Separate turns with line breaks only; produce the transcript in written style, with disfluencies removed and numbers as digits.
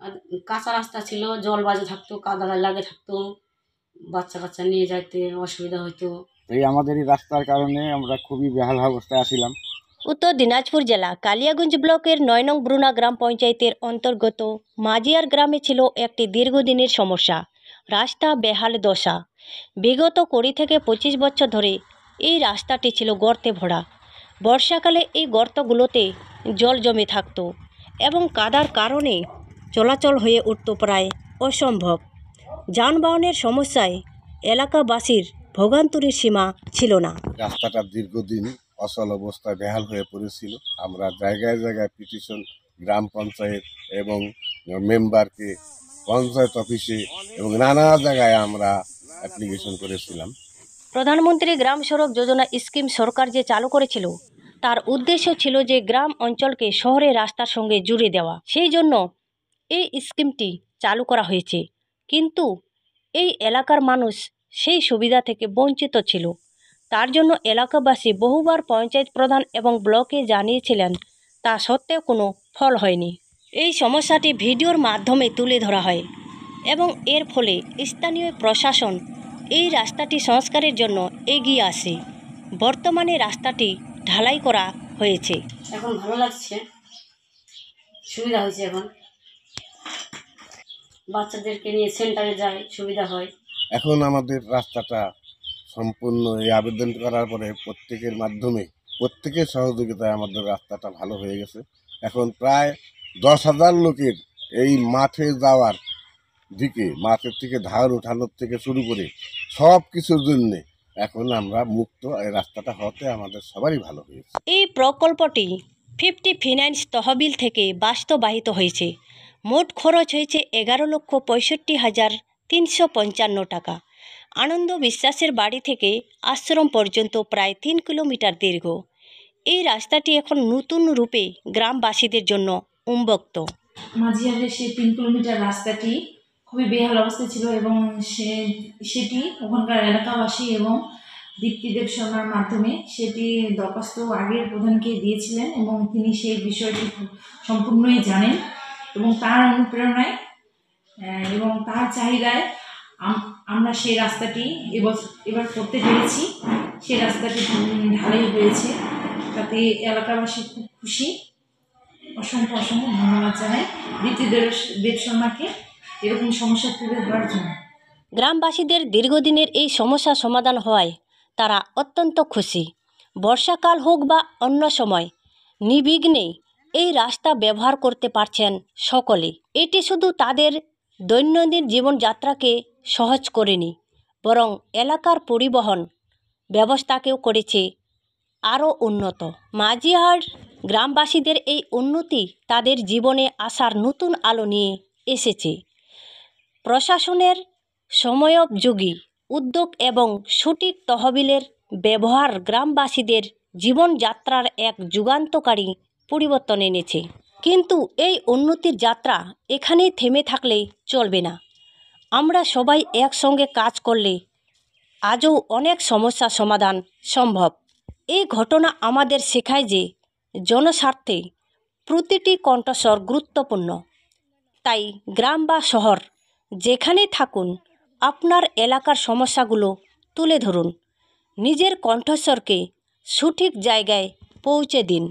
আর কাঁচা রাস্তা ছিল, জল বাজে থাকতো, কাদা লাগে থাকতো, বাচ্চা কাচ্চা নিয়ে যাইতে অসুবিধা হতো।
এই আমাদের এই রাস্তার কারণে আমরা খুবই বেহাল অবস্থায় আছিলাম।
উত্তর দিনাজপুর জেলা কালিয়াগঞ্জ ব্লকের ৯ নং ব্রুনা গ্রাম পঞ্চায়েতের অন্তর্গত মাজিয়ার গ্রামে ছিল একটি দীর্ঘদিনের সমস্যা, রাস্তা বেহাল দশা। বিগত ২০ থেকে ২৫ বছর ধরে এই রাস্তাটি ছিল গর্তে ভরা। বর্ষাকালে এই গর্তগুলোতে জল জমে থাকত এবং কাদার কারণে চলাচল হয়ে উঠত প্রায় অসম্ভব। যানবাহনের সমস্যায় এলাকাবাসীর ভোগান্তির সীমা ছিল না।
রাস্তাটা দীর্ঘদিন অচল অবস্থায় বেহাল হয়ে পড়েছিল। আমরা জায়গায় জায়গায় পিটিশন গ্রাম পঞ্চায়েত এবং মেম্বারকে, পঞ্চায়েত অফিসে এবং নানা জায়গায় আমরা অ্যাপ্লিকেশন করেছিলাম।
প্রধানমন্ত্রী গ্রাম সড়ক যোজনা স্কিম সরকার যে চালু করেছিল, তার উদ্দেশ্য ছিল যে গ্রাম অঞ্চলকে শহরের রাস্তার সঙ্গে জুড়ে দেওয়া। সেই জন্য এই স্কিমটি চালু করা হয়েছে, কিন্তু এই এলাকার মানুষ সেই সুবিধা থেকে বঞ্চিত ছিল। তার জন্য এলাকাবাসী বহুবার পঞ্চায়েত প্রধান এবং ব্লকে জানিয়েছিলেন, তা সত্ত্বেও কোনো ফল হয়নি। এই সমস্যাটি ভিডিওর মাধ্যমে তুলে ধরা হয় এবং এর ফলে স্থানীয় প্রশাসন এই রাস্তাটি সংস্কারের জন্য এগিয়ে আসে। বর্তমানে রাস্তাটি ঢালাই করা হয়েছে।
এখন ভালো লাগছে, সুবিধা হয়েছে। এখন বাচ্চাদেরকে নিয়ে সেন্টারে যায়, সুবিধা হয়।
এখন আমাদের রাস্তাটা সম্পূর্ণ এই আবেদন করার পরে প্রত্যেকের মাধ্যমে, প্রত্যেকের সহযোগিতায় আমাদের রাস্তাটা ভালো হয়ে গেছে। এখন প্রায় 10,000 লোকের এই মাঠে যাওয়ার দিকে, মাঠের থেকে ধান উঠানোর থেকে শুরু করে সব কিছুর জন্যে এখন আমরা মুক্ত। এই রাস্তাটা হতে আমাদের সবারই ভালো হয়েছে।
এই প্রকল্পটি 50 ফিনান্স তহবিল থেকে বাস্তবায়িত হয়েছে। মোট খরচ হয়েছে 11,65,355 টাকা। আনন্দ বিশ্বাসের বাড়ি থেকে আশ্রম পর্যন্ত প্রায় 3 কিলোমিটার দীর্ঘ। এই রাস্তাটি এখন নতুন রূপে গ্রামবাসীদের জন্য উন্মুক্ত।
মাঝিয়ারের সেই 3 কিলোমিটার রাস্তাটি খুবই বেহাল অবস্থায় ছিল এবং সেটি ওখানকার এলাকাবাসী এবং দীপ্তিদেব শর্মার মাধ্যমে সেটি দরখাস্ত আগের প্রধানকে দিয়েছিলেন এবং তিনি সেই বিষয়টি সম্পূর্ণই জানেন এবং তার অনুপ্রেরণায় এবং তার চাহিদায় আমরা সেই রাস্তাটি এবার করতে পেরেছি। সেই রাস্তাটি ঢালাই হয়েছে, তাতে এলাকাবাসী খুব খুশি। অসংখ্য অসংখ্য ধন্যবাদ জানাই দীপ্তিদেব শর্মাকে এরকম সমস্যা তুলে ধরার জন্য।
গ্রামবাসীদের দীর্ঘদিনের এই সমস্যা সমাধান হওয়ায় তারা অত্যন্ত খুশি। বর্ষাকাল হোক বা অন্য সময় নির্বিঘ্নে এই রাস্তা ব্যবহার করতে পারছেন সকলে। এটি শুধু তাদের দৈনন্দিন জীবনযাত্রাকে সহজ করেনি, বরং এলাকার পরিবহন ব্যবস্থাকেও করেছে আরও উন্নত। মাঝিহার গ্রামবাসীদের এই উন্নতি তাদের জীবনে আসার নতুন আলো নিয়ে এসেছে। প্রশাসনের সময়োপযোগী উদ্যোগ এবং সঠিক তহবিলের ব্যবহার গ্রামবাসীদের জীবনযাত্রার এক যুগান্তকারী পরিবর্তন এনেছে। কিন্তু এই উন্নতির যাত্রা এখানেই থেমে থাকলে চলবে না। আমরা সবাই একসঙ্গে কাজ করলে আজও অনেক সমস্যার সমাধান সম্ভব। এই ঘটনা আমাদের শেখায় যে জনস্বার্থে প্রতিটি কণ্ঠস্বর গুরুত্বপূর্ণ। তাই গ্রাম বা শহর যেখানেই থাকুন, আপনার এলাকার সমস্যাগুলো তুলে ধরুন, নিজের কণ্ঠস্বরকে সঠিক জায়গায় পৌঁছে দিন।